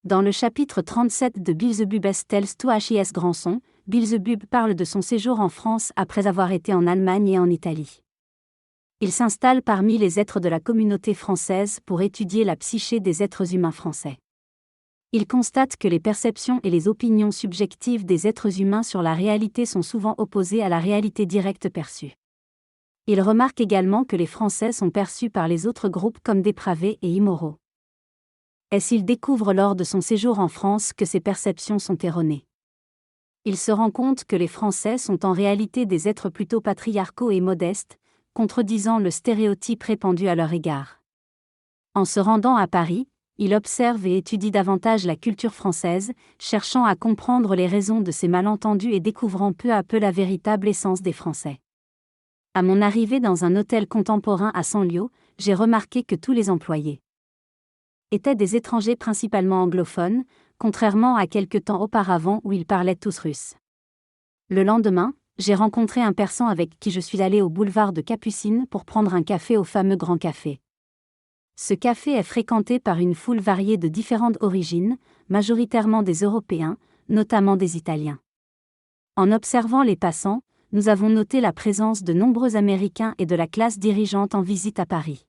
Dans le chapitre 37 de Beelzebub Tells to H.I.S. Granson, Beelzebub parle de son séjour en France après avoir été en Allemagne et en Italie. Il s'installe parmi les êtres de la communauté française pour étudier la psyché des êtres humains français. Il constate que les perceptions et les opinions subjectives des êtres humains sur la réalité sont souvent opposées à la réalité directe perçue. Il remarque également que les Français sont perçus par les autres groupes comme dépravés et immoraux. Il découvre lors de son séjour en France que ces perceptions sont erronées. Il se rend compte que les Français sont en réalité des êtres plutôt patriarcaux et modestes, contredisant le stéréotype répandu à leur égard. En se rendant à Paris, il observe et étudie davantage la culture française, cherchant à comprendre les raisons de ces malentendus et découvrant peu à peu la véritable essence des Français. À mon arrivée dans un hôtel contemporain à Sanlio, j'ai remarqué que tous les employés étaient des étrangers principalement anglophones, contrairement à quelque temps auparavant où ils parlaient tous russe. Le lendemain, j'ai rencontré un Persan avec qui je suis allé au boulevard de Capucine pour prendre un café au fameux Grand Café. Ce café est fréquenté par une foule variée de différentes origines, majoritairement des Européens, notamment des Italiens. En observant les passants, nous avons noté la présence de nombreux Américains et de la classe dirigeante en visite à Paris.